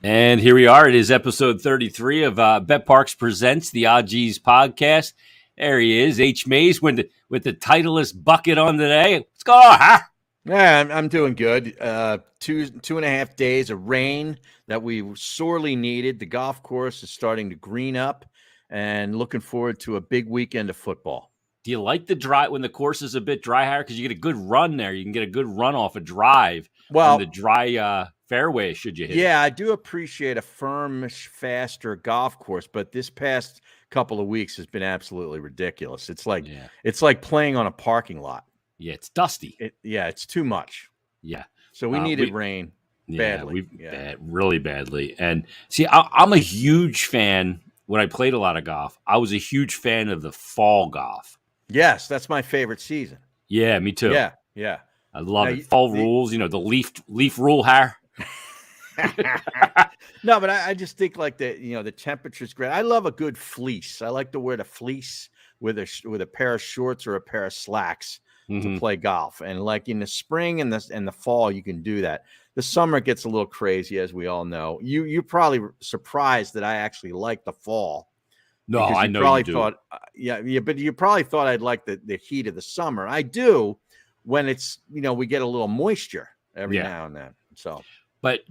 And here we are. It is episode 33 of Bet Parks Presents the OGs podcast. There he is, H. Mays, with the Titleist bucket on today. What's going on, huh? Yeah, I'm doing good. 2.5 days of rain that we sorely needed. The golf course is starting to green up, and looking forward to a big weekend of football. Do you like the dry when the course is a bit dry, Harry? Because you get a good run there. You can get a good run off a drive on the dry fairway. Should you hit? Yeah, I do appreciate a firm, faster golf course, but this past couple of weeks has been absolutely ridiculous. It's like playing on a parking lot. Yeah, it's dusty. It's too much. Yeah. So we needed rain badly. Really badly. And see, I'm a huge fan. When I played a lot of golf, I was a huge fan of the fall golf. Yes, that's my favorite season. Yeah, me too. Yeah. I love it. Fall rules, the leaf rule, Har. No, but I just think like the temperature's great. I love a good fleece. I like to wear the fleece with a pair of shorts or a pair of slacks to play golf. And like in the spring and the fall, you can do that. The summer gets a little crazy, as we all know. You're probably surprised that I actually like the fall. No, I know you do. Thought, but you probably thought I'd like the heat of the summer. I do when it's we get a little moisture every now and then. So, but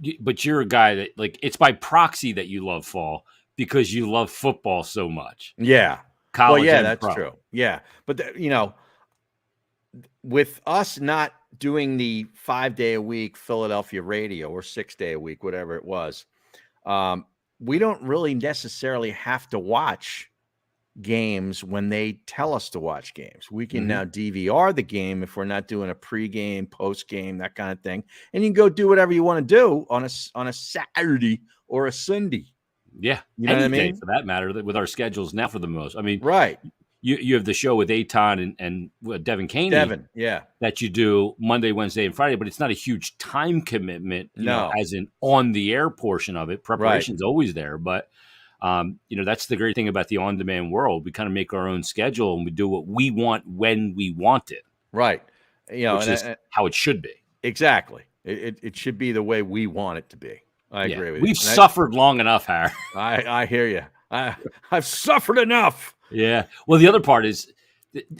you're a guy that it's by proxy that you love fall because you love football so much. Yeah, college. That's true. Yeah, but with us not doing the 5-day-a-week Philadelphia radio or 6-day-a-week, whatever it was, we don't really necessarily have to watch games when they tell us to watch games. We can now DVR the game if we're not doing a pregame, postgame, that kind of thing, and you can go do whatever you want to do on a Saturday or a Sunday. Yeah, you know what I mean. For that matter, with our schedules now, for the most, I mean, right. You have the show with Aton and Devin Caney. That you do Monday, Wednesday, and Friday, but it's not a huge time commitment, as in on the air portion of it. Preparation's always there, but that's the great thing about the on-demand world. We kind of make our own schedule and we do what we want when we want it. Right. Which is how it should be. Exactly. It should be the way we want it to be. I agree with you. We've suffered long enough, Harry. I hear you. I've suffered enough. Yeah. Well, the other part is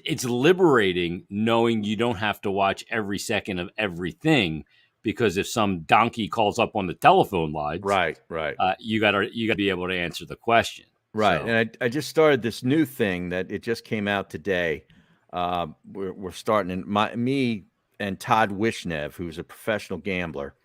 it's liberating knowing you don't have to watch every second of everything, because if some donkey calls up on the telephone lines, right, you gotta be able to answer the question. Right. So. And I just started this new thing that it just came out today. We're starting, me and Todd Wishnev, who's a professional gambler,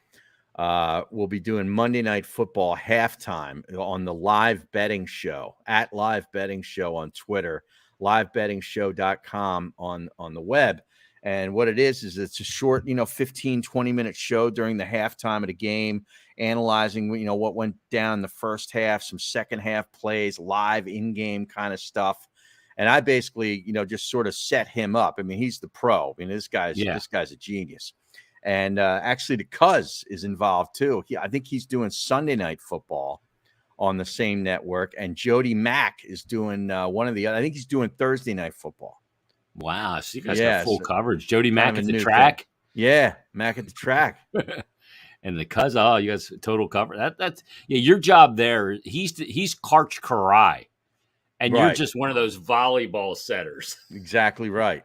will be doing Monday Night Football halftime on the Live Betting Show, at Live Betting Show on Twitter, livebettingshow.com on the web. And what it is it's a short, 15, 20-minute show during the halftime of the game, analyzing, what went down in the first half, some second half plays, live in-game kind of stuff. And I basically, just sort of set him up. I mean, he's the pro. I mean, this guy's a genius. And actually, the Cuz is involved too. I think he's doing Sunday Night Football on the same network, and Jody Mack is doing one of the other. I think he's doing Thursday Night Football. Wow, so you guys got full coverage. Jody Mack at the track. Thing. Yeah, Mack at the track. And the Cuz, you guys total cover. That's your job there. He's Karch Karai, and you're just one of those volleyball setters. Exactly right.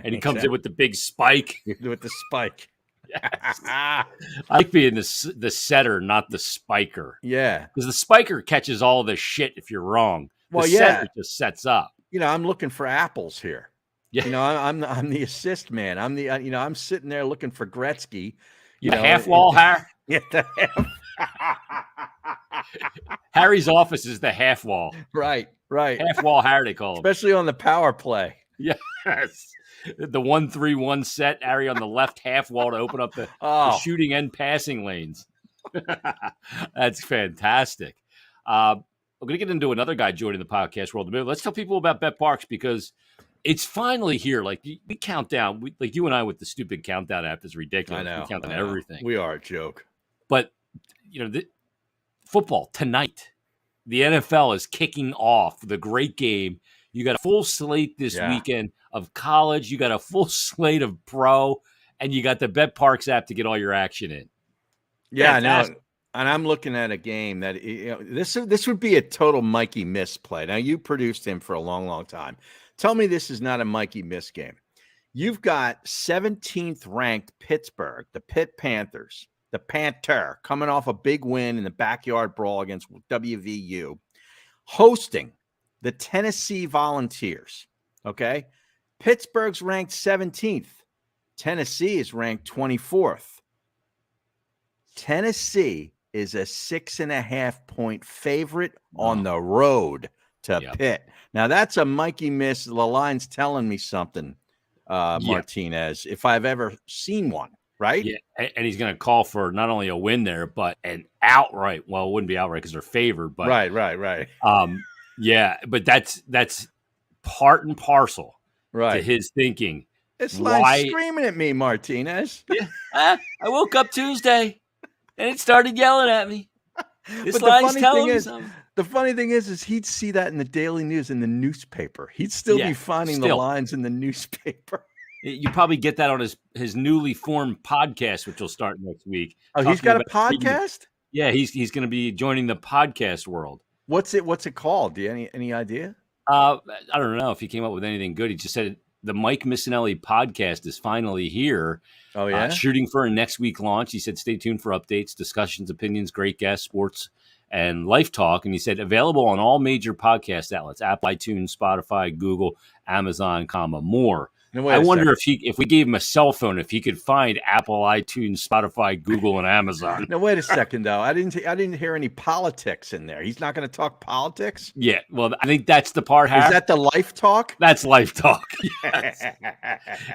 And he comes in with the big spike. With the spike. Yes. I like being the setter, not the spiker. Yeah, because the spiker catches all the shit if you're wrong. The setter just sets up. I'm looking for apples here. Yeah, I'm the assist man. I'm the I'm sitting there looking for Gretzky. Half wall, Harry. Yeah, the half. Harry's office is the half wall. Right. Half wall Harry, they call him. Especially on the power play. Yes. The 1-3-1 set, Harry on the left half wall to open up the shooting and passing lanes. That's fantastic. We're going to get into another guy joining the podcast world. Let's tell people about Bet Parks, because it's finally here. Like, we count down. Like you and I with the stupid countdown app is ridiculous. I know. We count down everything. We are a joke. But, football tonight, the NFL is kicking off the great game. You got a full slate this weekend of college. You got a full slate of pro, and you got the Bet Parks app to get all your action in. Yeah, I know. And I'm looking at a game that this would be a total Mikey Miss play. Now, you produced him for a long, long time. Tell me this is not a Mikey Miss game. You've got 17th ranked Pittsburgh, the Pitt Panthers, the Panther, coming off a big win in the backyard brawl against WVU, hosting the Tennessee Volunteers. Okay. Pittsburgh's ranked 17th. Tennessee is ranked 24th. Tennessee is a 6.5 point favorite on the road to Pitt. Now, that's a Mikey Miss. The line's telling me something, Martinez, if I've ever seen one, right? Yeah, and he's going to call for not only a win there, but an outright. Well, it wouldn't be outright because they're favored, but right. Yeah, but that's part and parcel to his thinking. This line's screaming at me, Martinez. Yeah, I woke up Tuesday and it started yelling at me. This line's telling me something. The funny thing is he'd see that in the Daily News, in the newspaper. He'd still be finding the lines in the newspaper. You probably get that on his newly formed podcast, which will start next week. Oh, he's got a podcast? Yeah, he's going to be joining the podcast world. What's it called? Do you any idea? I don't know if he came up with anything good. He just said the Mike Missinelli podcast is finally here. Oh, yeah? Shooting for a next week launch. He said, stay tuned for updates, discussions, opinions, great guests, sports, and life talk. And he said, available on all major podcast outlets, Apple, iTunes, Spotify, Google, Amazon, more. I wonder if we gave him a cell phone, if he could find Apple, iTunes, Spotify, Google, and Amazon. Now, wait a second, though. I didn't hear any politics in there. He's not going to talk politics? Yeah, well, I think that's the part. Is that the life talk? That's life talk. Yes.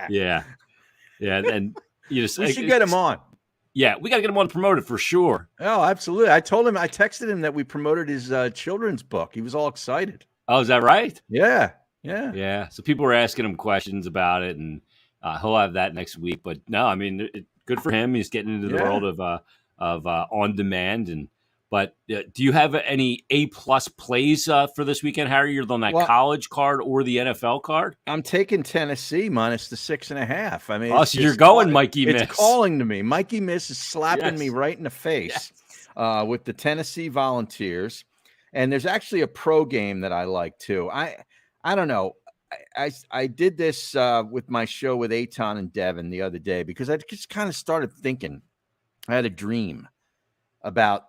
Yeah, and we should get him on. Yeah, we got to get him on promoted for sure. Oh, absolutely. I texted him that we promoted his children's book. He was all excited. Oh, is that right? Yeah. So people were asking him questions about it, and he'll have that next week. But no, I mean, good for him. He's getting into the world of on demand. But do you have any A+ plays for this weekend, Harry? You're on that college card or the NFL card? I'm taking Tennessee minus the 6.5. I mean, so you're going Mikey Miss. It's calling to me. Mikey Miss is slapping me right in the face with the Tennessee Volunteers. And there's actually a pro game that I like too. I don't know. I did this with my show with Eitan and Devin the other day because I just kind of started thinking. I had a dream about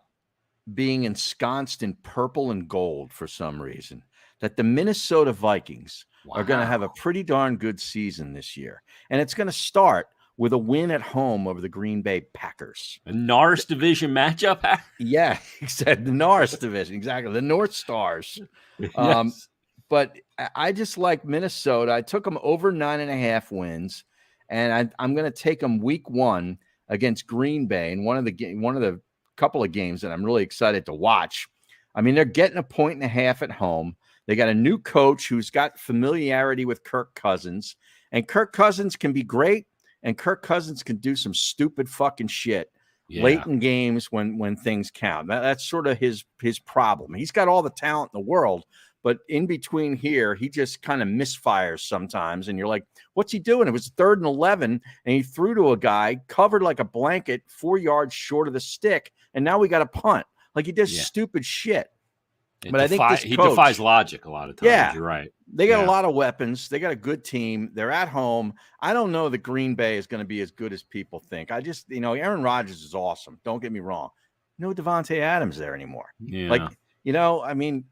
being ensconced in purple and gold for some reason, that the Minnesota Vikings are going to have a pretty darn good season this year. And it's going to start with a win at home over the Green Bay Packers. A Norris division matchup? Yeah, exactly. The Norris division, exactly. The North Stars. Yes. But I just like Minnesota. I took them over 9.5 wins, and I'm going to take them week 1 against Green Bay in one of the couple of games that I'm really excited to watch. I mean, they're getting 1.5 points at home. They got a new coach who's got familiarity with Kirk Cousins, and Kirk Cousins can be great, and Kirk Cousins can do some stupid fucking shit late in games when things count. That's sort of his problem. He's got all the talent in the world, but in between here, he just kind of misfires sometimes. And you're like, what's he doing? It was 3rd and 11, and he threw to a guy covered like a blanket 4 yards short of the stick. And now we got a punt. Like, he does stupid shit. But I think he defies logic a lot of times. Yeah, you're right. They got a lot of weapons. They got a good team. They're at home. I don't know that Green Bay is going to be as good as people think. I just, Aaron Rodgers is awesome. Don't get me wrong. No Devontae Adams there anymore. Yeah. Like, I mean,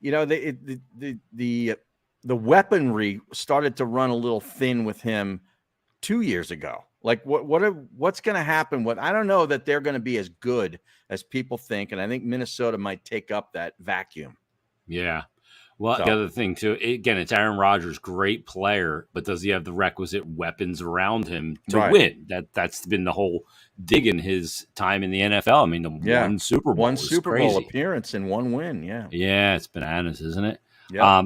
the weaponry started to run a little thin with him 2 years ago. Like, what's going to happen? I don't know that they're going to be as good as people think, and I think Minnesota might take up that vacuum. Yeah. Well, the other thing too, again, it's Aaron Rodgers, great player, but does he have the requisite weapons around him to win? That's been the whole dig in his time in the NFL. I mean, one Super Bowl appearance and 1 win. Yeah. Yeah, it's bananas, isn't it? Yeah.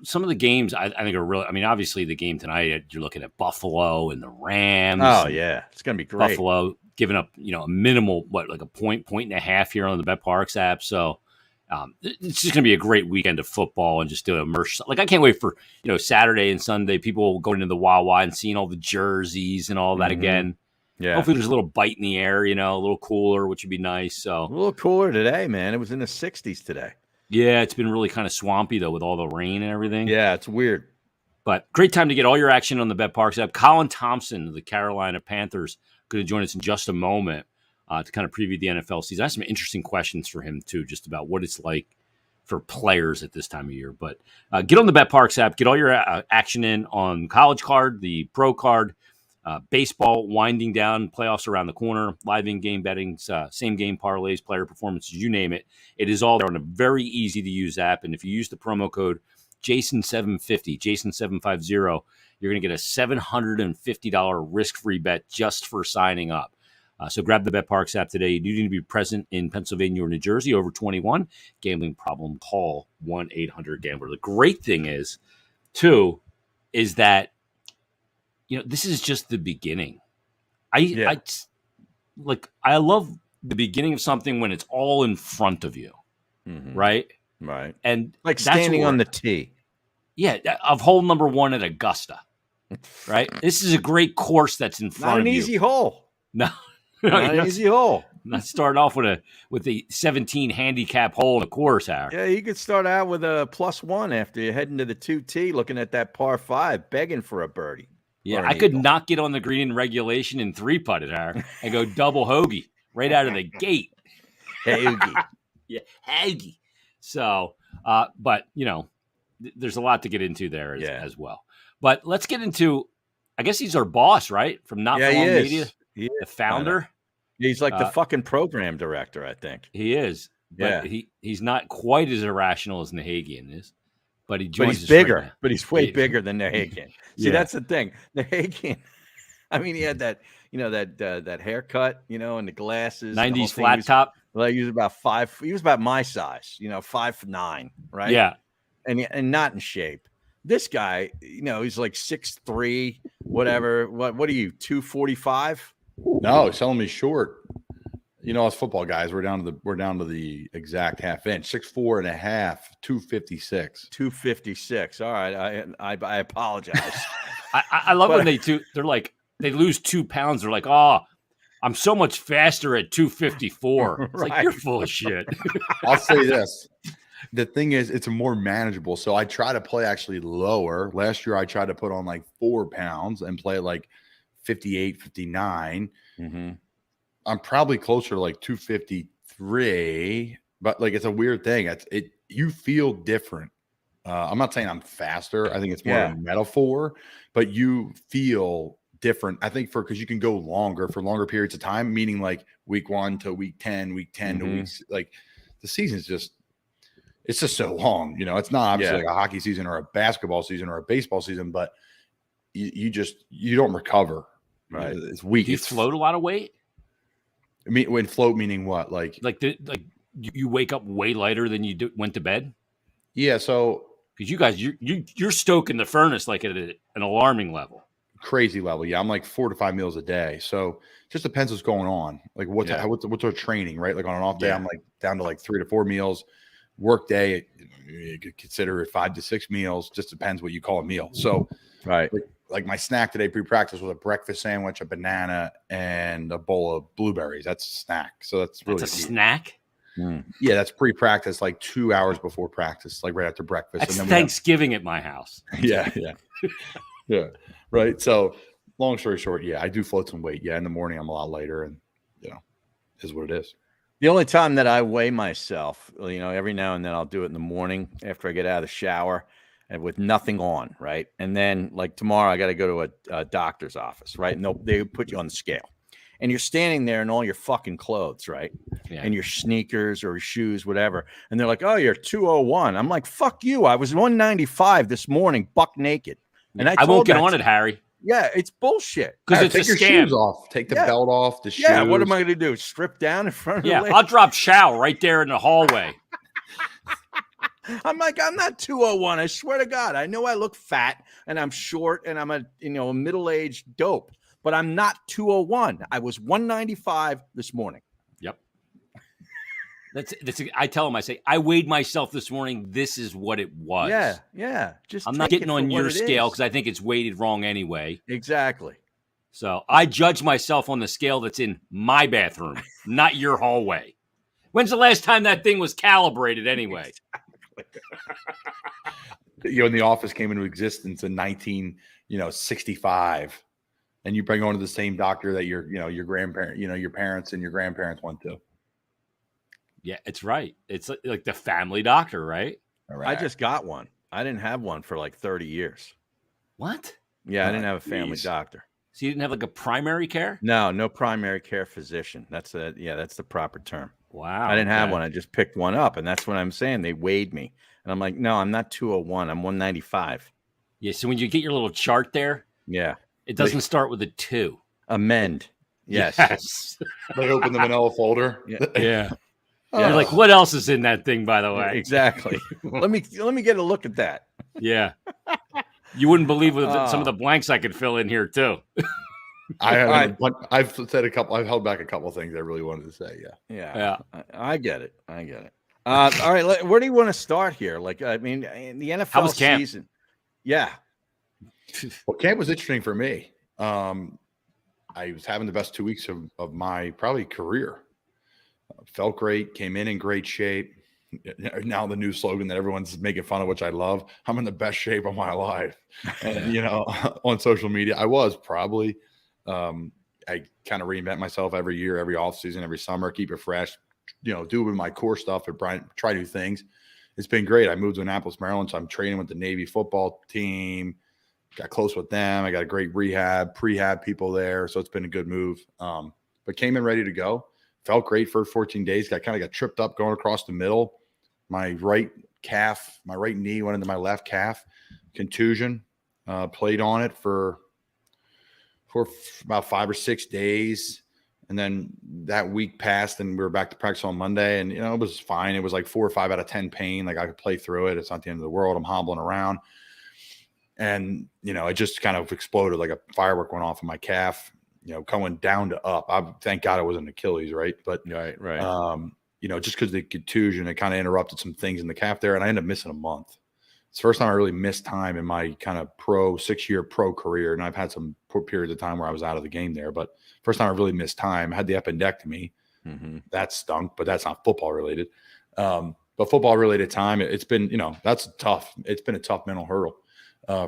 Some of the games I think are really, I mean, obviously the game tonight, you're looking at Buffalo and the Rams. Oh, yeah. It's going to be great. Buffalo giving up, a minimal, like a point and a half here on the BetParx app. So it's just going to be a great weekend of football and just to immerse. Like, I can't wait for, Saturday and Sunday, people going into the Wawa and seeing all the jerseys and all that again. Yeah. Hopefully there's a little bite in the air, a little cooler, which would be nice. So a little cooler today, man. It was in the 60s today. Yeah, it's been really kind of swampy, though, with all the rain and everything. Yeah, it's weird. But great time to get all your action on the BetParx app. Colin Thompson of the Carolina Panthers going to join us in just a moment to kind of preview the NFL season. I have some interesting questions for him, too, just about what it's like for players at this time of year. But get on the BetParx app. Get all your action in on College Card, the Pro Card, baseball winding down, playoffs around the corner, live in-game betting, same-game parlays, player performances, you name it. It is all there on a very easy-to-use app. And if you use the promo code Jason750, Jason750, you're going to get a $750 risk-free bet just for signing up. So grab the BetParx app today. You need to be present in Pennsylvania or New Jersey, over 21. Gambling problem, call 1-800-GAMBLER. The great thing is, too, is that this is just the beginning. I love the beginning of something when it's all in front of you, right? Right. And like standing on the tee. Yeah, of hole number 1 at Augusta, right? This is a great course that's in front of you. Not an easy hole. No. Not an easy hole. Not starting off with the 17 handicap hole in the course, Harry. Yeah, you could start out with a +1 after you head into the 2T, looking at that par 5, begging for a birdie. Yeah, I could not get on the green in regulation and 3-putted, Harry, and go double hoagie right out of the gate. Hoagie. Yeah, hoagie. So, but, there's a lot to get into there as well. But let's get into, I guess he's our boss, right? From Not For Long Media, the founder. He's like the fucking program director, I think. He is. But he's not quite as irrational as Nahagian is. But he joins. But he's bigger. Right, but he's way bigger than Nahagian. See, that's the thing. Nahagian. I mean, he had that, that haircut, and the glasses, 90s flat top. Well, he was about 5. He was about my size, 5'9", right? Yeah, and not in shape. This guy, he's like 6'3", whatever. What are you, 245? No, he's telling me short. Us football guys, we're down to the exact half inch, 6'4 and a half, 256. 256. All right, I apologize. I love when they're like, they lose 2 pounds. They're like, oh, I'm so much faster at 254. It's right. Like, you're full of shit. I'll say this. The thing is, it's more manageable. So I try to play actually lower. Last year, I tried to put on like 4 pounds and play like 58, 59. Mm-hmm. I'm probably closer to like 253, but like, it's a weird thing. You feel different. I'm not saying I'm faster. I think it's more of a metaphor, but you feel different. I think because you can go longer for longer periods of time, meaning like week 1 to week 10, week 10 to weeks. Like the season's it's just so long. It's not obviously like a hockey season or a basketball season or a baseball season, but you don't recover. Right. It's weak. Do you float a lot of weight? I mean, when float meaning what? Like you wake up way lighter than you went to bed? Yeah. So because you guys, you're stoking the furnace like at an alarming level. Crazy level. Yeah. I'm like 4 to 5 meals a day. So just depends what's going on. Like what's our training, right? Like on an off day, I'm like down to like 3 to 4 meals. Work day, you could consider it 5 to 6 meals. Just depends what you call a meal. So right. Like my snack today pre-practice was a breakfast sandwich, a banana, and a bowl of blueberries. That's a snack. So that's really a snack. Yeah, that's pre-practice, like 2 hours before practice, like right after breakfast. That's and then Thanksgiving at my house. Yeah. Right. So long story short, I do float some weight. Yeah, in the morning I'm a lot lighter, and is what it is. The only time that I weigh myself, every now and then I'll do it in the morning after I get out of the shower. And with nothing on, right? And then like tomorrow, I got to go to a doctor's office, right? And they put you on the scale. And you're standing there in all your fucking clothes, right? Yeah. And your sneakers or your shoes, whatever. And they're like, oh, you're 201. I'm like, fuck you. I was 195 this morning, buck naked. And I won't get on it, Harry. Yeah, it's bullshit. Because it's take your shoes off. Take the belt off, the shoes. Yeah, what am I going to do? Strip down in front of the lady? I'll drop chow right there in the hallway. I'm like, I'm not 201. I swear to God. I know I look fat and I'm short and I'm a middle-aged dope, but I'm not 201. I was 195 this morning. Yep. I tell him, I say, I weighed myself this morning. This is what it was. Yeah. I'm not getting on your scale because I think it's weighted wrong anyway. Exactly. So I judge myself on the scale that's in my bathroom, not your hallway. When's the last time that thing was calibrated anyway? And the office came into existence in 1965, and you bring on to the same doctor that your grandparent, your parents and your grandparents went to. Yeah, it's right. It's like the family doctor, right? I just got one. I didn't have one for like 30 years. What? Yeah, I didn't have a family doctor. So you didn't have like a primary care? No primary care physician. That's the proper term. Wow. I didn't have one. I just picked one up, and that's what I'm saying. They weighed me, and I'm like, no, I'm not 201. I'm 195. Yeah. So when you get your little chart there, yeah, it doesn't start with a 2. Amend. Yes. They open the manila folder. Yeah. You're like, what else is in that thing, by the way? Exactly. let me get a look at that. Yeah. You wouldn't believe some of the blanks I could fill in here too. I've said a couple. I've held back a couple of things I really wanted to say. Yeah. I get it. All right. Where do you want to start here? Like, I mean, in the NFL season. Yeah. Well, camp was interesting for me. I was having the best 2 weeks of my probably career. Felt great. Came in great shape. Now the new slogan that everyone's making fun of, which I love. I'm in the best shape of my life. And, on social media, I was probably. I kind of reinvent myself every year, every off season, every summer, keep it fresh. Do my core stuff and try new things. It's been great. I moved to Annapolis, Maryland, so I'm training with the Navy football team. Got close with them. I got a great prehab people there, so it's been a good move. But came in ready to go. Felt great for 14 days. Got tripped up going across the middle. My right knee went into my left calf. Contusion. Played on it for about 5 or 6 days. And then that week passed and we were back to practice on Monday. And, it was fine. It was like 4 or 5 out of 10 pain. Like I could play through it. It's not the end of the world. I'm hobbling around. And, it just kind of exploded like a firework went off in my calf. Going down to up. Thank God it wasn't Achilles, right? But right. Just because the contusion, it kind of interrupted some things in the calf there, and I ended up missing a month. It's the first time I really missed time in my kind of 6-year pro career, and I've had some periods of time where I was out of the game there. But first time I really missed time. I had the appendectomy. Mm-hmm. That stunk, but that's not football related. But football related time, it's been that's tough. It's been a tough mental hurdle.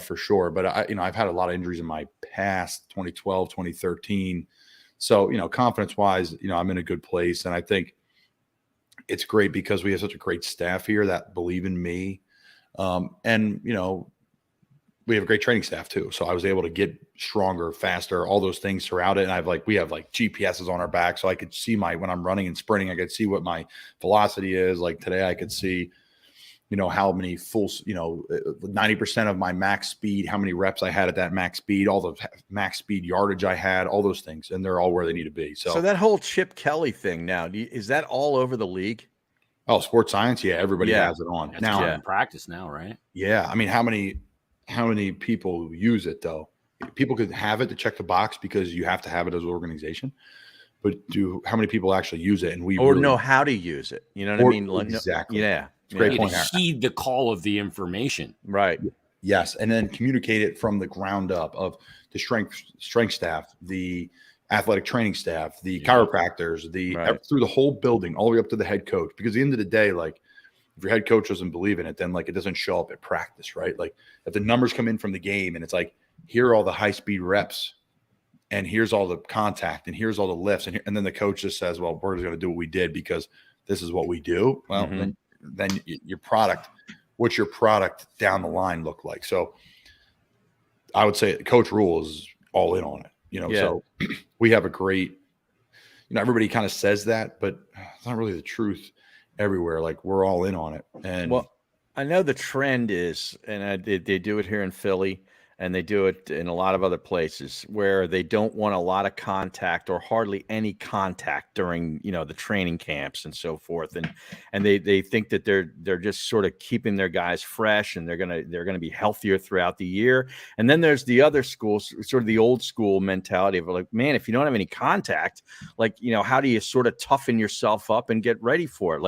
For sure. But I've had a lot of injuries in my past, 2012, 2013. So, confidence wise, I'm in a good place. And I think it's great because we have such a great staff here that believe in me. And we have a great training staff too. So I was able to get stronger, faster, all those things throughout it. And we have GPSs on our back. So I could see when I'm running and sprinting, I could see what my velocity is. Like today I could see, how many 90% of my max speed, how many reps I had at that max speed, all the max speed yardage I had, all those things. And they're all where they need to be. So that whole Chip Kelly thing now, is that all over the league? Oh, sports science. Yeah. Everybody has it on that's now in practice now, right? Yeah. I mean, how many people use it though? People could have it to check the box because you have to have it as an organization, but how many people actually use it? And know how to use it. You know what I mean? Exactly. Yeah. Great point. Heed the call of the information. Right. Yes. And then communicate it from the ground up of the strength staff, the athletic training staff, the chiropractors, through the whole building, all the way up to the head coach. Because at the end of the day, if your head coach doesn't believe in it, then it doesn't show up at practice, right? Like if the numbers come in from the game and it's here are all the high speed reps and here's all the contact and here's all the lifts. And then the coach just says, well, we're just going to do what we did because this is what we do. Well, then your product, what's your product down the line look like? So I would say Coach Rule is all in on it, So we have a great, everybody kind of says that, but it's not really the truth everywhere. We're all in on it. And I know the trend is, and they do it here in Philly and they do it in a lot of other places where they don't want a lot of contact or hardly any contact during, the training camps and so forth. And they think that they're just sort of keeping their guys fresh and they're going to be healthier throughout the year. And then there's the other schools, sort of the old school mentality of man, if you don't have any contact, how do you sort of toughen yourself up and get ready for it?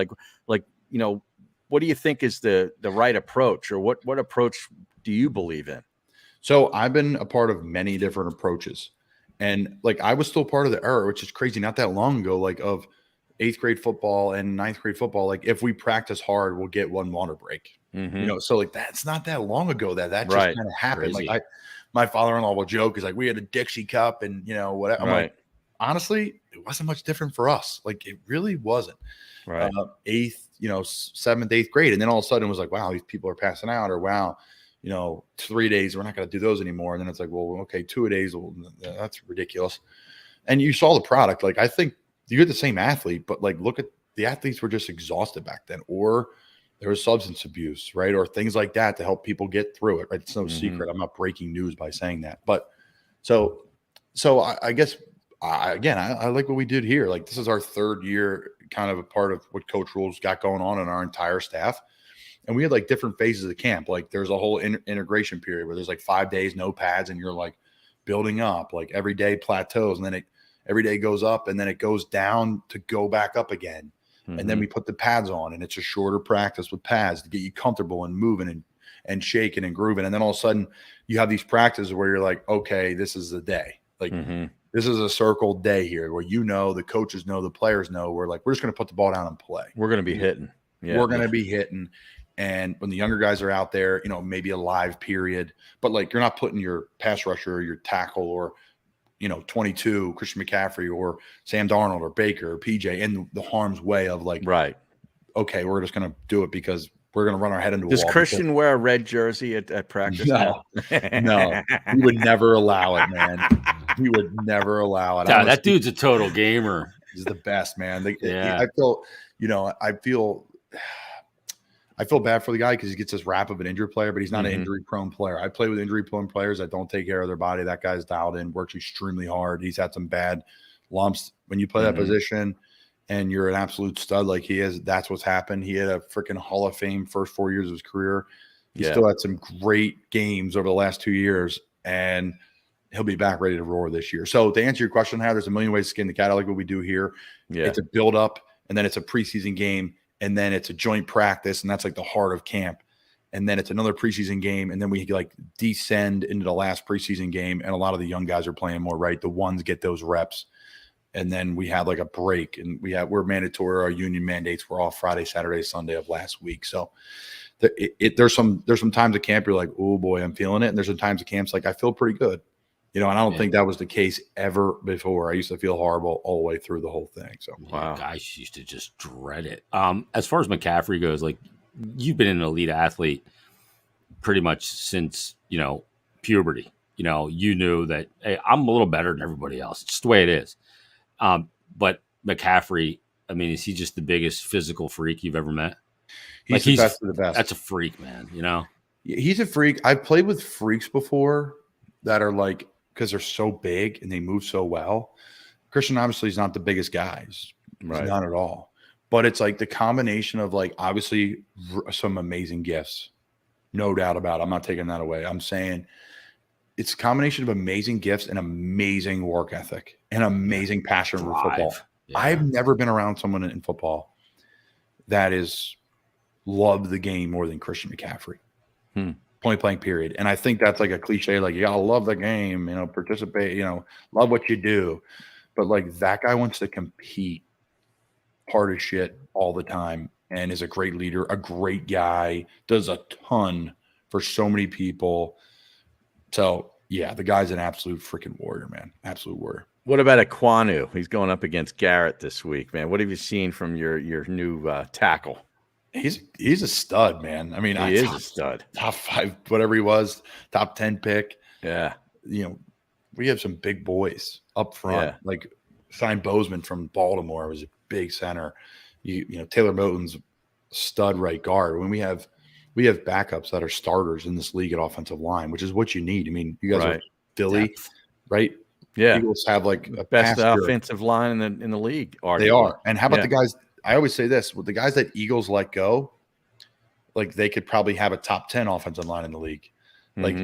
What do you think is the right approach, or what approach do you believe in? So I've been a part of many different approaches, And like I was still part of the era, which is crazy, not that long ago, like of 8th grade football and 9th grade football. Like if we practice hard, we'll get one water break. So like that's not that long ago that just kind of happened. Crazy. Like my father-in-law will joke is like we had a Dixie cup and whatever. I'm like, honestly, it wasn't much different for us. Like it really wasn't. 8th, 7th, 8th grade, and then all of a sudden it was like, wow, these people are passing out, or wow, 3 days, we're not going to do those anymore. And then it's like, well, okay, 2 a days, well, that's ridiculous. And you saw the product. Like I think you get the same athlete, but like look at the athletes were just exhausted back then, or there was substance abuse, right, or things like that to help people get through it. Right, it's no secret. I'm not breaking news by saying that, but so I guess. I like what we did here. Like this is our 3rd year, kind of a part of what Coach Rule's got going on in our entire staff. And we had like different phases of the camp. Like there's a whole integration period where there's like 5 days, no pads, and you're like building up. Like every day plateaus, and then every day goes up, and then it goes down to go back up again. And then we put the pads on, and it's a shorter practice with pads to get you comfortable and moving and shaking and grooving. And then all of a sudden you have these practices where you're like, okay, this is the day. Like this is a circled day here where the coaches know, the players know. We're like, we're just going to put the ball down and play. We're going to be hitting. Yeah, we're going to be hitting. And when the younger guys are out there, maybe a live period, but like you're not putting your pass rusher or your tackle or, 22 Christian McCaffrey or Sam Darnold or Baker or PJ in the harm's way of like, okay, we're just going to do it because we're going to run our head into a wall. Does Christian wear a red jersey at practice? No, no, we would never allow it, man. We would never allow it. God, that dude's a total gamer. He's the best, man. I feel, I feel bad for the guy because he gets this rap of an injury player, but he's not an injury-prone player. I play with injury-prone players that don't take care of their body. That guy's dialed in, works extremely hard. He's had some bad lumps. When you play that position and you're an absolute stud like he is, that's what's happened. He had a freaking Hall of Fame first 4 years of his career. He still had some great games over the last 2 years, and he'll be back ready to roar this year. So to answer your question, how there's a million ways to skin the cat. I like what we do here. It's a build up, and then it's a preseason game, and then it's a joint practice, and that's like the heart of camp. And then it's another preseason game, and then we like descend into the last preseason game, and a lot of the young guys are playing more, right? The ones get those reps. And then we have like a break, and we're mandatory. Our union mandates were off Friday, Saturday, Sunday of last week. So there's some times at camp you're like, oh boy, I'm feeling it. And there's some times at camps like I feel pretty good. And I don't think that was the case ever before. I used to feel horrible all the way through the whole thing. So wow, guys used to just dread it. As far as McCaffrey goes, like you've been an elite athlete pretty much since puberty. You knew that hey, I'm a little better than everybody else. It's just the way it is. But McCaffrey, I mean, is he just the biggest physical freak you've ever met? He's the best of the best. That's a freak, man. He's a freak. I've played with freaks before that are like, because they're so big and they move so well. Christian obviously is not the biggest guy. He's not at all. But it's like the combination of like obviously some amazing gifts, no doubt about it. I'm not taking that away. I'm saying it's a combination of amazing gifts and amazing work ethic and amazing passion for football. Yeah. I've never been around someone in football that is loved the game more than Christian McCaffrey. Point blank period. And I think that's like a cliche, like you gotta love the game, participate, love what you do. But like that guy wants to compete hard as shit all the time and is a great leader, a great guy, does a ton for so many people. So yeah, the guy's an absolute freaking warrior, man. Absolute warrior. What about Ekwonu? He's going up against Garrett this week, man. What have you seen from your new tackle? He's a stud, man. I mean, he is a stud. Top 5, whatever he was, top 10 pick. Yeah. We have some big boys up front. Yeah. Like Shine Bozeman from Baltimore was a big center. Taylor Moton's stud right guard. When we have backups that are starters in this league at offensive line, which is what you need. I mean, you guys are Philly, right? Yeah. Eagles have like a best offensive line in the league. They are. And how about the guys? I always say this with the guys that Eagles let go, like they could probably have a top 10 offensive line in the league. Like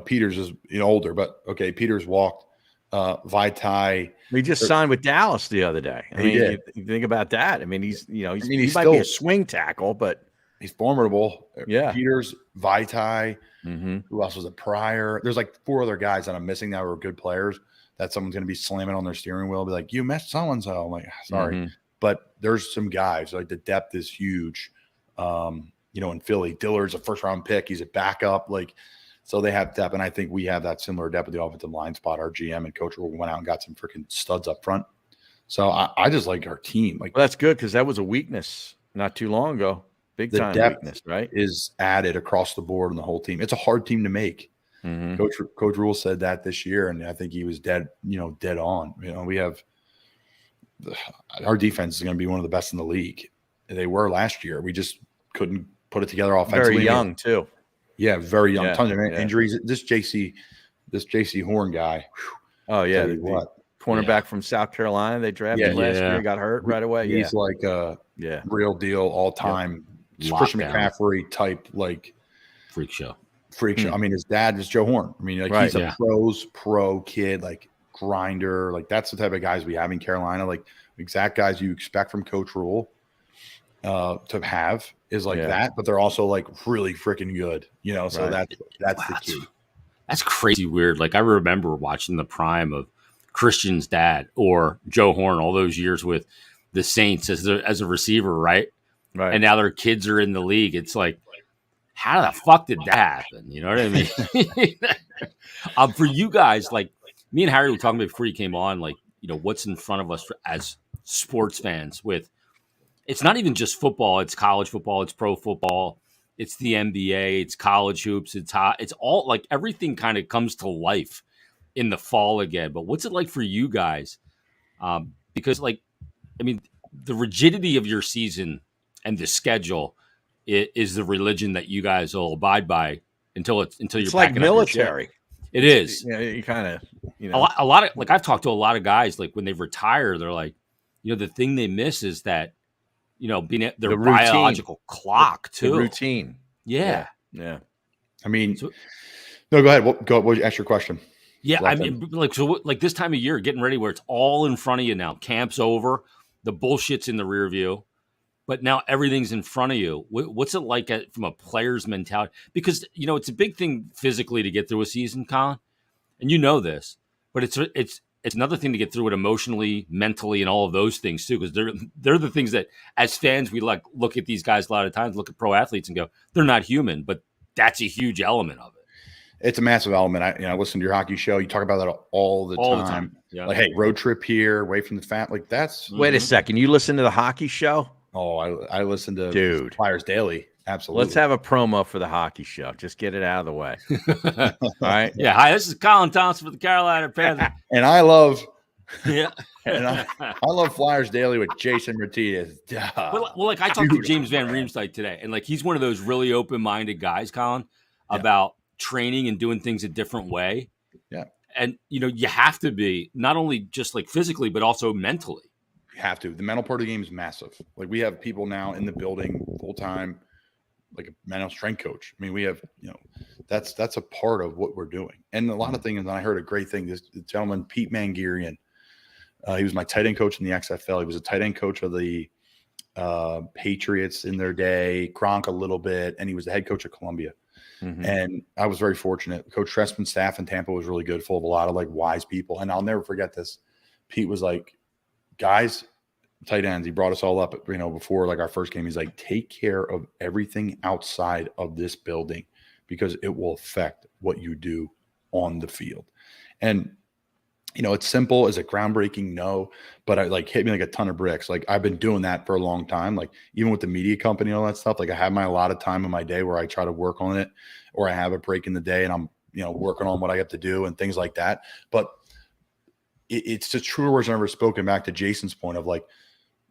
Peters is older, but okay, Peters walked. Vitae. He just signed with Dallas the other day. I mean, you think about that. I mean, he might still be a swing tackle, but he's formidable. Yeah. Peters, Vitae. Who else was it? Pryor. There's like 4 other guys that I'm missing that were good players. that someone's going to be slamming on their steering wheel, be like, you messed so-and-so. I'm like, sorry. Mm-hmm. But there's some guys, like the depth is huge. In Philly, Dillard's a first-round pick. He's a backup. So they have depth, and I think we have that similar depth with the offensive line spot. Our GM and coach went out and got some freaking studs up front. So I just like our team. Well, that's good because that was a weakness not too long ago. Big time weakness, right? Is added across the board on the whole team. It's a hard team to make. Mm-hmm. Coach Rule said that this year, and I think he was dead on. We have our defense is going to be one of the best in the league. They were last year. We just couldn't put it together offensively. Very young too. Yeah, very young. Yeah, Tons of injuries. This JC Horn guy. Oh yeah, what? Cornerback from South Carolina. They drafted last year. Got hurt right away. He's like a real deal, all time Christian McCaffrey type, freak show. I mean, his dad is Joe Horn. I mean, he's a pro kid, grinder. That's the type of guys we have in Carolina. Exact guys you expect from Coach Rule to have is that, but they're also really freaking good. So that's the key. That's crazy weird. I remember watching the prime of Christian's dad or Joe Horn all those years with the Saints as a receiver, right? Right. And now their kids are in the league. It's how the fuck did that happen? You know what I mean? For you guys, me and Harry were talking about before you came on, what's in front of us as sports fans with, it's not even just football. It's college football. It's pro football. It's the NBA. It's college hoops. It's all everything kind of comes to life in the fall again. But what's it like for you guys? Because the rigidity of your season and the schedule is the religion that you guys will abide by until you're it's like military. It is. You kind of, a lot of I've talked to a lot of guys when they retire, they're like, the thing they miss is that, being their biological clock too. The routine. Yeah. I mean, no, go ahead. Go ask your question. Yeah. I mean, this time of year, getting ready where it's all in front of you now. Camp's over. The bullshit's in the rear view. But now everything's in front of you. What's it like from a player's mentality? Because, it's a big thing physically to get through a season, Colin. And you know this. But it's another thing to get through it emotionally, mentally, and all of those things, too. Because they're the things that, as fans, we look at these guys a lot of times, look at pro athletes and go, they're not human. But that's a huge element of it. It's a massive element. I listen to your hockey show. You talk about that all the time. Yeah. Hey, road trip here, away from the family. That's. Wait a second. You listen to the hockey show? Oh, I listen to Flyers Daily. Absolutely. Let's have a promo for the hockey show. Just get it out of the way. All right. Yeah. Hi, this is Colin Thompson for the Carolina Panthers. And I love. Yeah. And I love Flyers Daily with Jason Martinez. Well, I talked to James Van Riemsdyk today, and he's one of those really open-minded guys, Colin, about training and doing things a different way. Yeah. And you have to be not only just physically, but also mentally. Have to. The mental part of the game is massive. We have people now in the building full time, a mental strength coach. I mean, we have, that's a part of what we're doing. And a lot of things, and I heard a great thing, this gentleman, Pete Mangirian, he was my tight end coach in the XFL. He was a tight end coach of the Patriots in their day, Gronk a little bit, and he was the head coach of Columbia. Mm-hmm. And I was very fortunate. Coach Trestman's staff in Tampa was really good, full of a lot of wise people. And I'll never forget this. Pete was guys, tight ends, he brought us all up, before our first game. He's take care of everything outside of this building because it will affect what you do on the field. And, it's simple. Is it groundbreaking? No, but it hit me like a ton of bricks. I've been doing that for a long time. Even with the media company and all that stuff, I have a lot of time in my day where I try to work on it, or I have a break in the day and I'm, working on what I have to do and things like that. But it's the truer words I've ever spoken, back to Jason's point of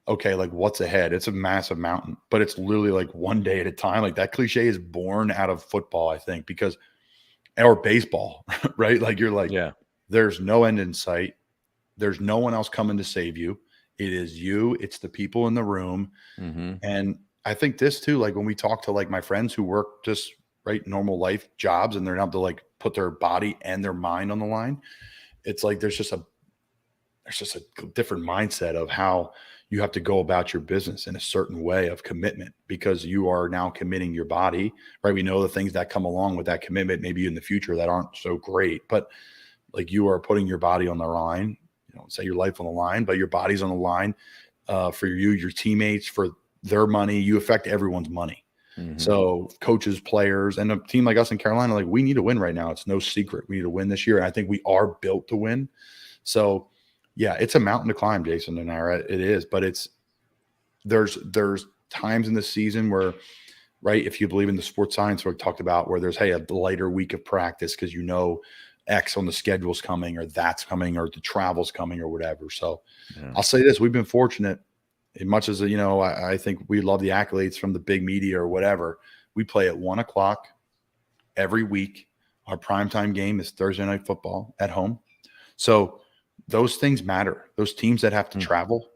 okay, what's ahead? It's a massive mountain, but it's literally one day at a time. That cliche is born out of football, I think, or baseball, right? You're there's no end in sight. There's no one else coming to save you. It is you. It's the people in the room. Mm-hmm. And I think this too, when we talk to my friends who work just normal life jobs and they're not to put their body and their mind on the line. It's there's just a different mindset of how you have to go about your business in a certain way of commitment, because you are now committing your body, right? We know the things that come along with that commitment, maybe in the future that aren't so great, but like you are putting your body on the line, say your life on the line, but your body's on the line for you, your teammates, for their money. You affect everyone's money. Mm-hmm. So coaches, players, and a team like us in Carolina, like we need to win right now. It's no secret. We need to win this year. And I think we are built to win. So yeah, it's a mountain to climb, Jason and Ira. It is, but there's times in the season where, right, if you believe in the sports science we talked about, where there's, hey, a lighter week of practice because X on the schedule's coming, or that's coming, or the travel's coming, or whatever. So yeah. I'll say this: we've been fortunate. As much as I think we love the accolades from the big media or whatever. We play at 1:00 every week. Our primetime game is Thursday Night Football at home. So those things matter. Those teams that have to travel.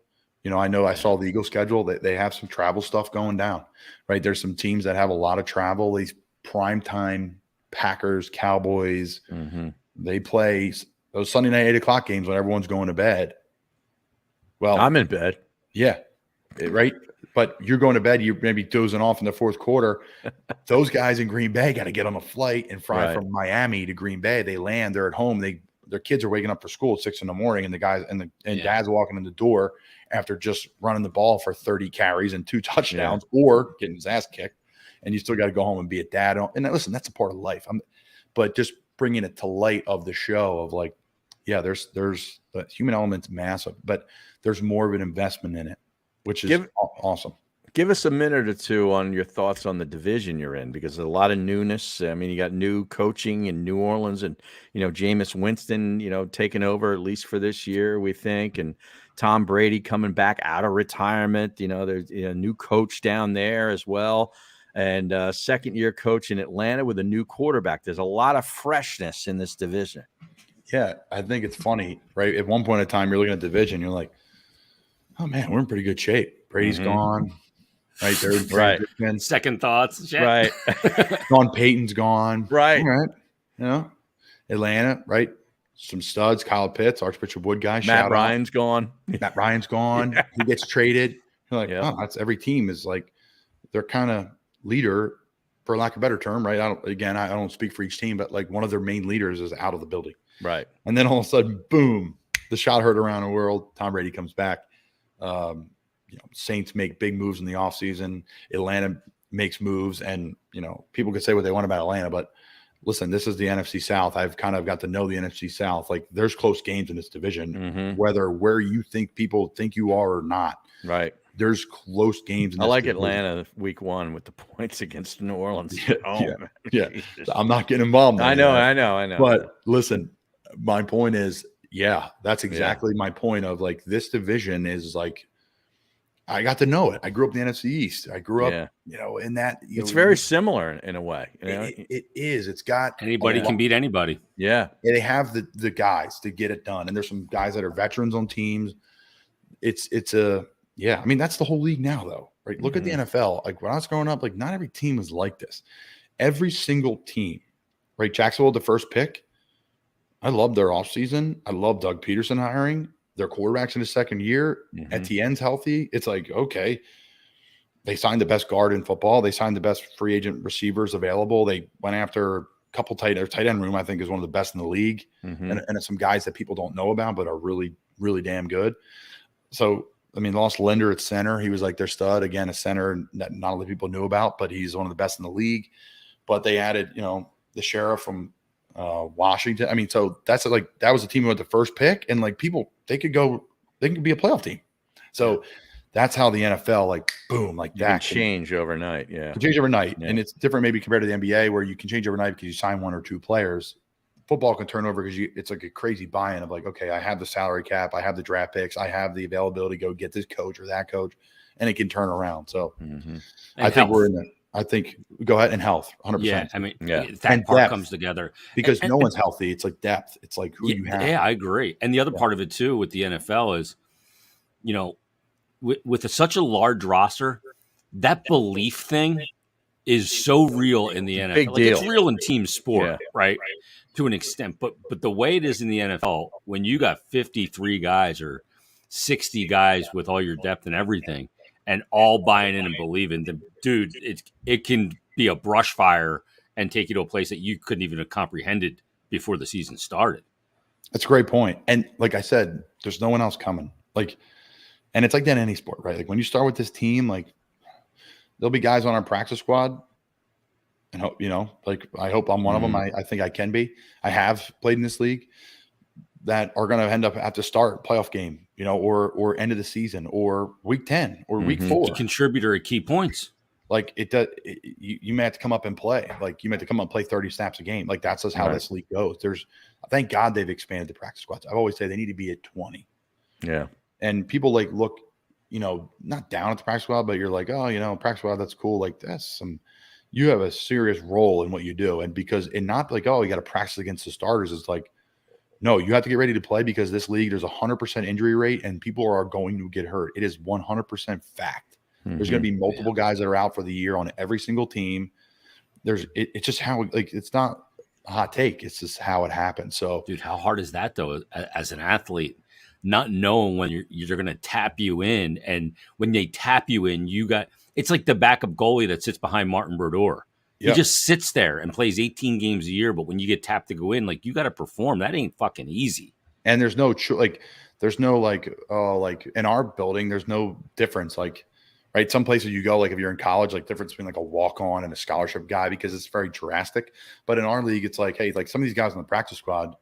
I know I saw the Eagles schedule. They have some travel stuff going down, right? There's some teams that have a lot of travel. These primetime Packers, Cowboys, they play those Sunday night 8:00 games when everyone's going to bed. Well, I'm in bed. Yeah. Right. But you're going to bed, you're maybe dozing off in the fourth quarter. Those guys in Green Bay got to get on a flight and fly from Miami to Green Bay. They land, they're at home. Their kids are waking up for school at 6 a.m, and the guys and dad's walking in the door after just running the ball for 30 carries and 2 touchdowns or getting his ass kicked. And you still got to go home and be a dad. And listen, that's a part of life. But just bringing it to light of the show of like, yeah, there's the human element's massive, but there's more of an investment in it, which is awesome. Give us a minute or two on your thoughts on the division you're in, because there's a lot of newness. I mean, you got new coaching in New Orleans, and Jameis Winston, taking over at least for this year, we think, and Tom Brady coming back out of retirement. There's a new coach down there as well, and second-year coach in Atlanta with a new quarterback. There's a lot of freshness in this division. Yeah, I think it's funny, right? At one point in time, you're looking at the division, you're like, oh man, we're in pretty good shape. Brady's gone. Right there, right. Second thoughts, right? Sean Payton's gone, right? All right, Atlanta, right? Some studs, Kyle Pitts, Archbishop Wood guy. Matt Ryan's gone. Matt Ryan's gone. Yeah. He gets traded. You're like, oh, that's every team is like their kind of leader, for lack of a better term, right? I don't speak for each team, but like one of their main leaders is out of the building, right? And then all of a sudden, boom, the shot heard around the world. Tom Brady comes back. Saints make big moves in the offseason. Atlanta makes moves, and people could say what they want about Atlanta, but listen, this is the NFC South. I've kind of got to know the NFC South. Like, there's close games in this division, whether where you think people think you are or not. Right. There's close games. I like division. Atlanta week 1 with the points against New Orleans. Yeah. I'm not getting involved. I know. But listen, my point is, that's exactly my point of like this division is like, I got to know it. I grew up in the NFC East. I grew up, in that. It's very similar in a way. It is. It's got anybody can beat anybody. Yeah. They have the guys to get it done, and there's some guys that are veterans on teams. It's I mean, that's the whole league now, though, right? Look at the NFL. Like when I was growing up, like not every team was like this. Every single team, right? Jacksonville, the first pick. I love their offseason. I love Doug Peterson hiring. Their quarterback's in his second year. Etienne's healthy. It's like, okay, they signed the best guard in football. They signed the best free agent receivers available. They went after a couple tight end room, I think, is one of the best in the league. And some guys that people don't know about, but are really, really damn good. So, I mean, lost Linder at center. He was like their stud. Again, a center that not a lot of people knew about, but he's one of the best in the league. But they added, the sheriff from Washington. I mean, so that's like that was a team who had the first pick, and like people, they could be a playoff team. So that's how the NFL, like boom, like that can change overnight. Yeah, can change overnight, and it's different maybe compared to the NBA where you can change overnight because you sign 1 or 2 players. Football can turn over because it's like a crazy buy-in of like, okay, I have the salary cap, I have the draft picks, I have the availability to go get this coach or that coach, and it can turn around. So I think we're in the. I think go ahead and health 100%. Yeah. I mean, that part comes together because no one's healthy. It's like depth. It's like who you have. Yeah, I agree. And the other part of it too, with the NFL is, with such a large roster, that belief thing is so real in the NFL. Big deal. It's real in team sport, right? To an extent, but the way it is in the NFL, when you got 53 guys or 60 guys with all your depth and everything, and all buying in and believing, dude, it can be a brush fire and take you to a place that you couldn't even have comprehended before the season started. That's a great point. And like I said, there's no one else coming. Like, and it's like that in any sport, right? Like when you start with this team, like there'll be guys on our practice squad, and hope, like I hope I'm one of them. I think I can be. I have played in this league that are going to end up at the start playoff game, or end of the season, or week 10 or week 4. A contributor at key points. Like you may have to come up and play. Like you may have to come up and play 30 snaps a game. Like that's just how this league goes. Thank God they've expanded the practice squads. I've always said they need to be at 20. Yeah. And people like look, not down at the practice squad, but you're like, oh, practice squad, that's cool. Like you have a serious role in what you do. And not like, oh, you got to practice against the starters. It's like, no, you have to get ready to play because this league, there's 100% injury rate and people are going to get hurt. It is 100% fact. There's going to be multiple guys that are out for the year on every single team. It's just how, like, it's not a hot take. It's just how it happens. So, dude, how hard is that though, as an athlete, not knowing when you're going to tap you in, and when they tap you in, it's like the backup goalie that sits behind Martin Brodeur. He just sits there and plays 18 games a year, but when you get tapped to go in, like you got to perform. That ain't fucking easy. And there's no in our building, there's no difference. Like, right, some places you go, like if you're in college, like difference between like a walk-on and a scholarship guy, because it's very drastic. But in our league, it's like, hey, like some of these guys on the practice squad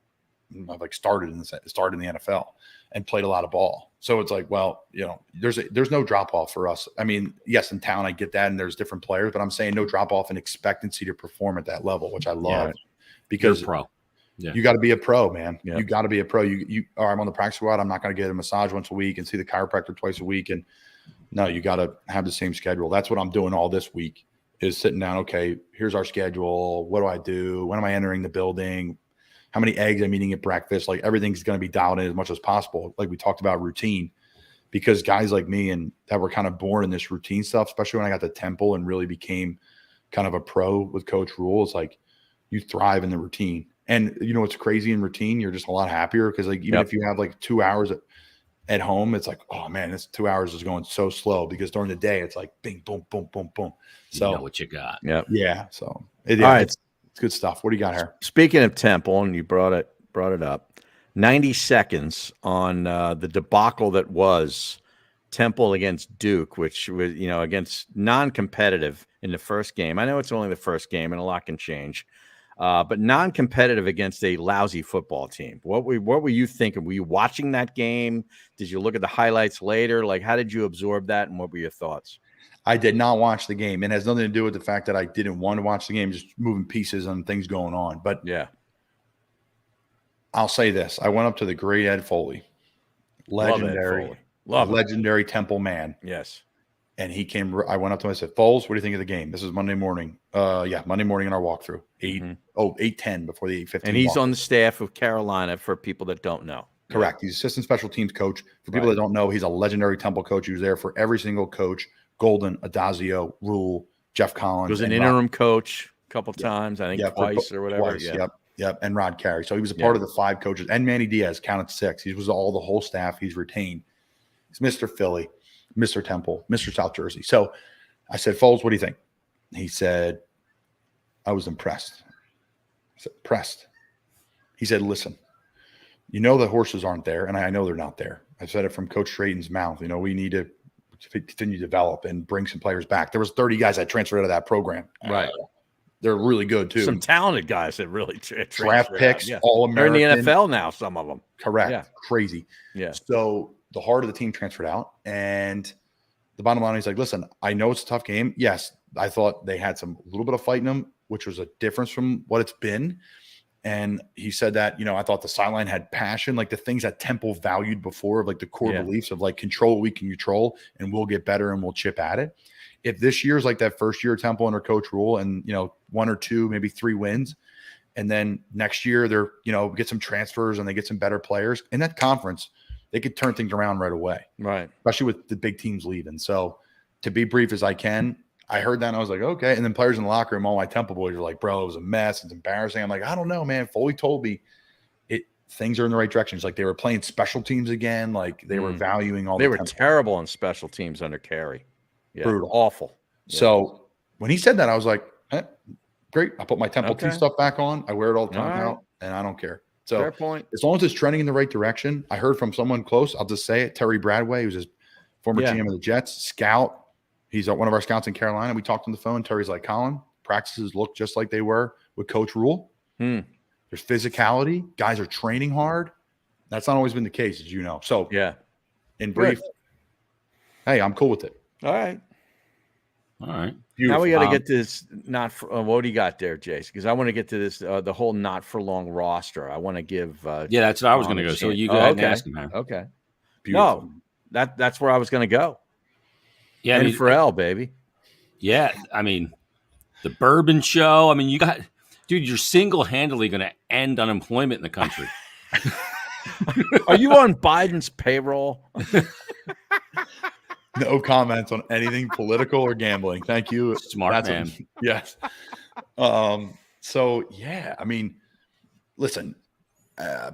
have like started in the NFL and played a lot of ball. So it's like, well, there's no drop off for us. I mean, yes, in town I get that, and there's different players, but I'm saying no drop off in expectancy to perform at that level, which I love because you're a pro. Yeah. You got to be a pro, man. Yeah. You got to be a pro. I'm on the practice squad. I'm not going to get a massage once a week and see the chiropractor twice a week. And no, you got to have the same schedule. That's what I'm doing all this week, is sitting down. Okay, here's our schedule. What do I do? When am I entering the building? How many eggs I'm eating at breakfast? Like everything's going to be dialed in as much as possible. Like we talked about routine, because guys like me and that were kind of born in this routine stuff, especially when I got to Temple and really became kind of a pro with Coach Rule. It's like you thrive in the routine. And what's crazy in routine, you're just a lot happier because like even if you have like 2 hours at home, it's like, oh man, this 2 hours is going so slow, because during the day it's like bing, boom, boom, boom, boom. So you know what you got. Yeah. So all right. It's good stuff. What do you got here? Speaking of Temple, and you brought it up, 90 seconds on the debacle that was Temple against Duke, which was, against non-competitive in the first game. I know it's only the first game and a lot can change, but non-competitive against a lousy football team. What were you thinking? Were you watching that game? Did you look at the highlights later? Like, how did you absorb that, and what were your thoughts? I did not watch the game. It has nothing to do with the fact that I didn't want to watch the game, just moving pieces and things going on. But yeah, I'll say this. I went up to the great Ed Foley, legendary Temple man. Yes. And he came, I went up to him, I said, Foles, what do you think of the game? This is Monday morning. Monday morning in our walkthrough, 8:10 before the 8:15. And he's on the staff of Carolina, for people that don't know. Correct. He's assistant special teams coach. For people that don't know, he's a legendary Temple coach. He was there for every single coach. Golden, Adazio, Rule, Jeff Collins. He was an interim coach a couple times, I think twice or whatever. Twice, yep. And Rod Carey. So he was a part of the 5 coaches. And Manny Diaz counted 6. He was the whole staff he's retained. He's Mr. Philly, Mr. Temple, Mr. South Jersey. So I said, Foles, what do you think? He said, I was impressed. I said, impressed. He said, listen, the horses aren't there, and I know they're not there. I said it from Coach Drayton's mouth. We need to continue to develop and bring some players back. There was 30 guys that transferred out of that program. Right. They're really good too. Some talented guys that really draft picks, all American. They're in the NFL now, some of them. Correct. Yeah. Crazy. Yeah. So the heart of the team transferred out, and the bottom line is like, listen, I know it's a tough game. Yes, I thought they had a little bit of fight in them, which was a difference from what it's been. And he said that, I thought the sideline had passion, like the things that Temple valued before, of like the core beliefs of like control what we can control, and we'll get better and we'll chip at it. If this year's like that first year of Temple under Coach Rule, and 1 or 2, maybe 3 wins, and then next year they're get some transfers and they get some better players in that conference, they could turn things around right away. Right. Especially with the big teams leaving. So to be brief as I can, I heard that and I was like, okay. And then players in the locker room, all my Temple boys were like, bro, it was a mess. It's embarrassing. I'm like, I don't know, man. Foley told me things are in the right direction. It's like they were playing special teams again. Like they were valuing all. They were terrible on special teams under Carey. Yeah. Brutal. Awful. Yeah. So when he said that, I was like, great. I put my Temple T stuff back on. I wear it all the time now, and I don't care. So fair point. As long as it's trending in the right direction, I heard from someone close. I'll just say it. Terry Bradway, who's his former GM of the Jets, scout. He's one of our scouts in Carolina. We talked on the phone. Terry's like, Colin, practices look just like they were with Coach Rule. There's physicality. Guys are training hard. That's not always been the case, as you know. So in brief, hey, I'm cool with it. All right. Beautiful. Now we got to get this what do you got there, Jace? Because I want to get to this the whole not for long roster. I want to give. That's what I was going to go. So you go ahead and ask him. Man. Okay. Beautiful. No, that's where I was going to go. Yeah, and Pharrell, baby. Yeah, I mean, the Bourbon Show. I mean, you're single-handedly going to end unemployment in the country. Are you on Biden's payroll? No comments on anything political or gambling. Thank you. Smart man. Yes. So yeah, I mean, listen,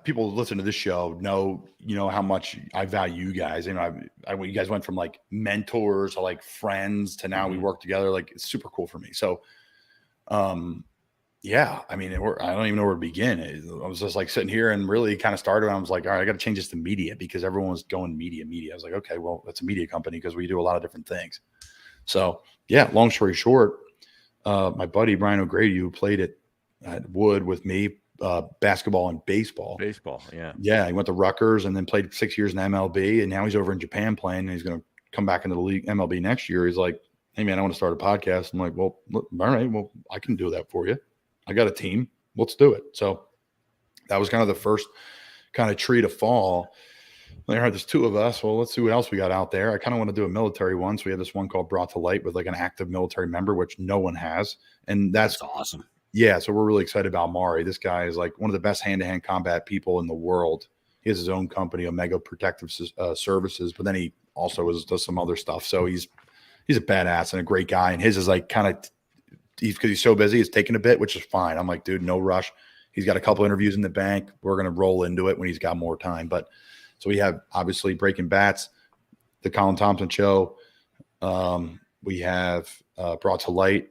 people who listen to this show know, how much I value you guys. You you guys went from like mentors to like friends to now we work together. Like it's super cool for me. So, yeah, I mean, I don't even know where to begin. I was just like sitting here and really kind of started. I was like, all right, I got to change this to media because everyone was going media. I was like, okay, well, that's a media company because we do a lot of different things. So yeah, long story short, my buddy Brian O'Grady, who played at Wood with me, basketball and baseball. Yeah, he went to Rutgers and then played 6 years in MLB, and now he's over in Japan playing. And he's going to come back into the league MLB next year. He's like, hey man, I want to start a podcast. I'm like, well, all right, well, I can do that for you. I got a team. Let's do it. So that was kind of the first kind of tree to fall. There's two of us. Well, let's see what else we got out there. I kind of want to do a military one. So we have this one called Brought to Light with like an active military member, which no one has. And that's awesome. Yeah. So we're really excited about Mari. This guy is like one of the best hand-to-hand combat people in the world. He has his own company, Omega Protective Services, but then he also does some other stuff. So he's a badass and a great guy. And his is like kind of, because he's so busy, it's taking a bit, which is fine. I'm like, dude, no rush. He's got a couple interviews in the bank. We're going to roll into it when he's got more time. But so we have obviously Breaking Bats, the Colin Thompson Show. We have Brought to Light.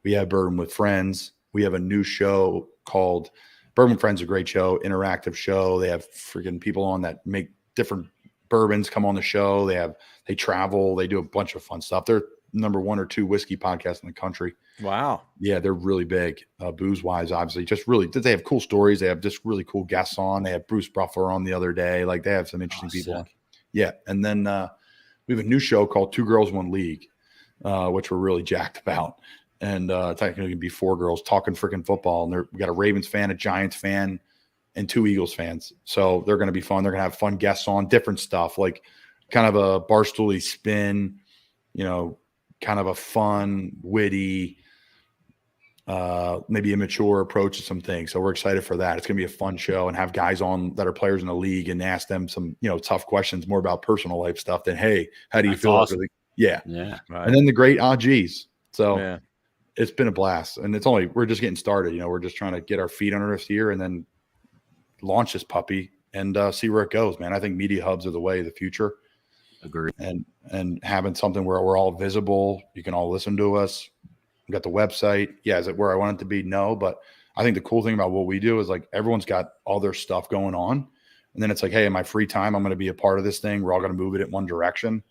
We have Bourbon with Friends. We have a new show called Bourbon Friends, a great show, interactive show. They have freaking people on that make different bourbons come on the show. They travel. They do a bunch of fun stuff. They're number 1 or 2 whiskey podcast in the country. Wow. Yeah, they're really big, booze wise, obviously. Just really, they have cool stories. They have just really cool guests on. They had Bruce Buffer on the other day. Like they have some interesting people on. Yeah. And then we have a new show called Two Girls, One League, which we're really jacked about. And technically it can be 4 girls talking freaking football. And we got a Ravens fan, a Giants fan, and 2 Eagles fans. So they're going to be fun. They're going to have fun guests on, different stuff, like kind of a Barstooly spin, kind of a fun, witty, maybe immature approach to some things. So we're excited for that. It's going to be a fun show and have guys on that are players in the league and ask them some, tough questions, more about personal life stuff than, hey, how do you feel? Awesome. Yeah. Right. And then the great G's. So it's been a blast, and we're just getting started. We're just trying to get our feet under us here and then launch this puppy and see where it goes, man. I think media hubs are the way of the future. Agree. And having something where we're all visible, you can all listen to us. We got the website. Yeah, is it where I want it to be? No, but I think the cool thing about what we do is like everyone's got all their stuff going on, and then it's like, hey, in my free time, I'm going to be a part of this thing. We're all going to move it in one direction.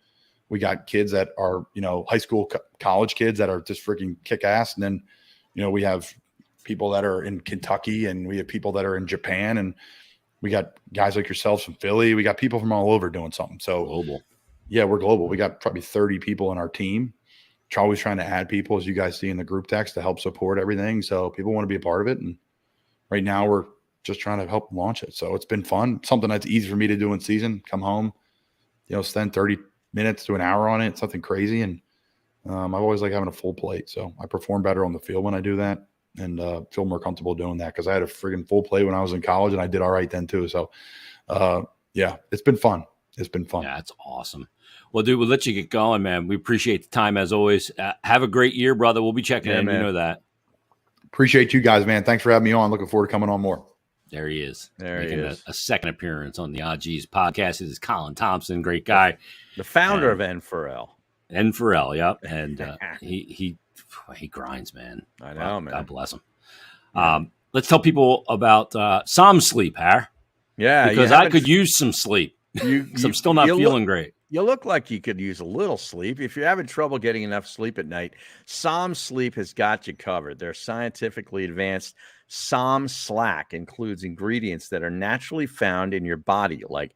We got kids that are, high school, college kids that are just freaking kick ass, and then, we have people that are in Kentucky, and we have people that are in Japan, and we got guys like yourselves from Philly. We got people from all over doing something. So global. Yeah, we're global. We got probably 30 people on our team. Always trying to add people, as you guys see in the group text, to help support everything. So people want to be a part of it. And right now we're just trying to help launch it. So it's been fun. Something that's easy for me to do in season. Come home, spend 30 minutes to an hour on it. Something crazy. And I've always liked having a full plate. So I perform better on the field when I do that, and feel more comfortable doing that, because I had a friggin' full plate when I was in college, and I did all right then too. So yeah, it's been fun. It's been fun. Yeah, that's awesome. Well, dude, we'll let you get going, man. We appreciate the time as always. Have a great year, brother. We'll be checking in. Man. You know that. Appreciate you guys, man. Thanks for having me on. Looking forward to coming on more. There he is. There he is. A second appearance on the G's podcast. This is Colin Thompson, great guy. The founder of N4L. N4L, yep. And he grinds, man. I know, man. God bless him. let's tell people about some sleep, Har. Yeah, because I could use some sleep. I'm still not feeling great. You look like you could use a little sleep. If you're having trouble getting enough sleep at night, Som Sleep has got you covered. Their scientifically advanced Som Slack includes ingredients that are naturally found in your body, like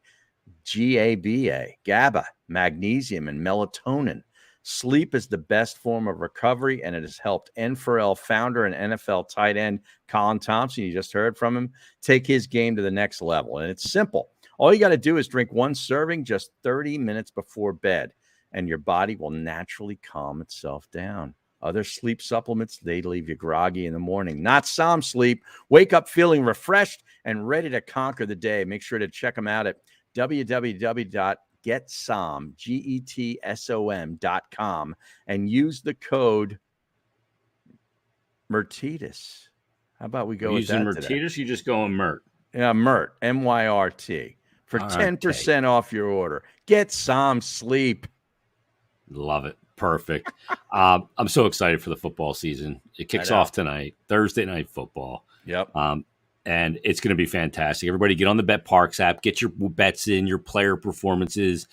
GABA, magnesium, and melatonin. Sleep is the best form of recovery, and it has helped NFL founder and NFL tight end Colin Thompson, you just heard from him, take his game to the next level. And it's simple. All you got to do is drink one serving just 30 minutes before bed, and your body will naturally calm itself down. Other sleep supplements, they leave you groggy in the morning. Not Som Sleep. Wake up feeling refreshed and ready to conquer the day. Make sure to check them out at www.getsom.com and use the code Mertitas. How about we go with that Mertitas? today? You just going Mert? Yeah, Mert, MYRT. For 10% off your order. Get Som Sleep. Love it. Perfect. I'm so excited for the football season. It kicks off tonight, Thursday Night Football. Yep. And it's going to be fantastic. Everybody get on the BetParx app, get your bets in, your player performances.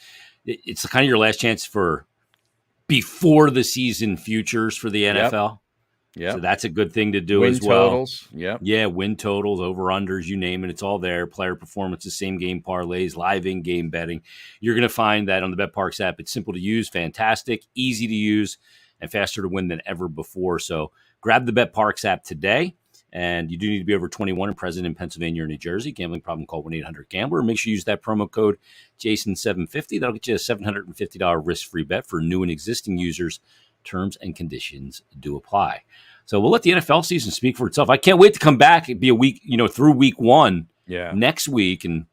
It's kind of your last chance for before the season futures for the NFL. Yeah, so that's a good thing to do win as well. Totals. Yeah, win totals, over unders, you name it, it's all there. Player performances, same game parlays, live in game betting. You're going to find that on the BetParx app. It's simple to use, fantastic, easy to use, and faster to win than ever before. So grab the BetParx app today. And you do need to be over 21 and present in Pennsylvania or New Jersey. Gambling problem, call 1-800-GAMBLER. Make sure you use that promo code Jason750. That'll get you a $750 risk-free bet for new and existing users. Terms and conditions do apply. So we'll let the NFL season speak for itself. I can't wait to come back and be a week, through week one next week and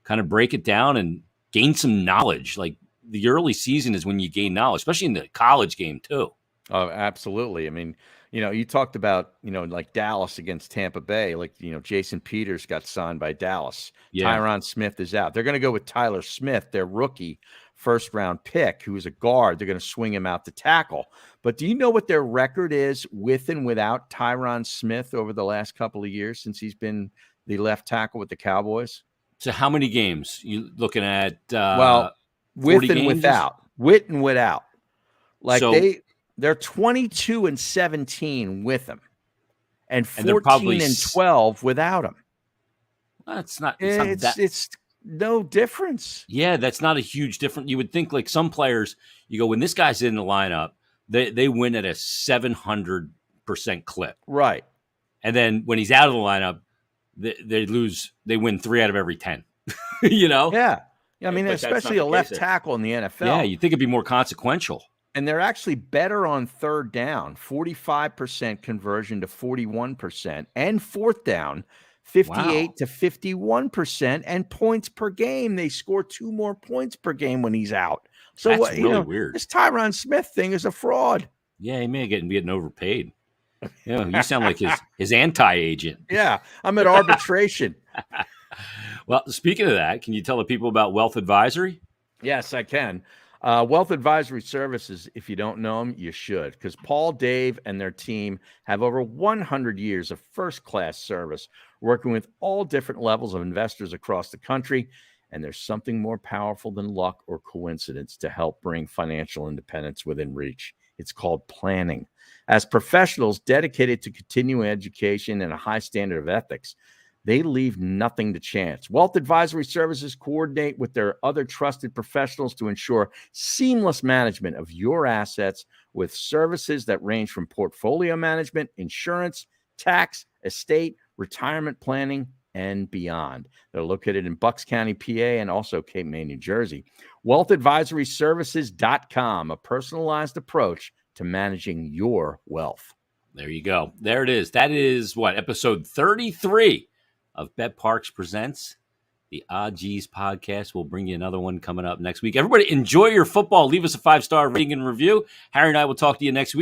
kind of break it down and gain some knowledge. Like the early season is when you gain knowledge, especially in the college game too. Oh, absolutely. I mean, you talked about, like Dallas against Tampa Bay, like, Jason Peters got signed by Dallas. Yeah. Tyron Smith is out. They're going to go with Tyler Smith, their rookie first-round pick, who is a guard. They're going to swing him out to tackle. But do you know what their record is with and without Tyron Smith over the last couple of years since he's been the left tackle with the Cowboys? So how many games you looking at? With and without. With and without. Like they're 22-17 with him, and 14-12 without him. That's not. It's no difference. Yeah, that's not a huge difference. You would think like some players, you go when this guy's in the lineup, they win at a 700% clip, right? And then when he's out of the lineup, they lose. They win 3 out of every 10. Yeah. I mean, especially a left tackle in the NFL. Yeah, you'd think it'd be more consequential. And they're actually better on third down, 45% conversion to 41%, and fourth down, 58 to 51%, and points per game. They score 2 more points per game when he's out. So that's really weird. This Tyron Smith thing is a fraud. Yeah, he may be getting overpaid. You sound like his anti-agent. Yeah, I'm at arbitration. Well, speaking of that, can you tell the people about Wealth Advisory? Yes, I can. Wealth Advisory Services, if you don't know them, you should, because Paul, Dave, and their team have over 100 years of first-class service working with all different levels of investors across the country, and there's something more powerful than luck or coincidence to help bring financial independence within reach. It's called planning. As professionals dedicated to continuing education and a high standard of ethics, they leave nothing to chance. Wealth Advisory Services coordinate with their other trusted professionals to ensure seamless management of your assets with services that range from portfolio management, insurance, tax, estate, retirement planning, and beyond. They're located in Bucks County, PA, and also Cape May, New Jersey. WealthAdvisoryServices.com, a personalized approach to managing your wealth. There you go. There it is. That is episode 33 of BetParx Presents, the OGs podcast. We'll bring you another one coming up next week. Everybody enjoy your football. Leave us a 5-star rating and review. Harry and I will talk to you next week.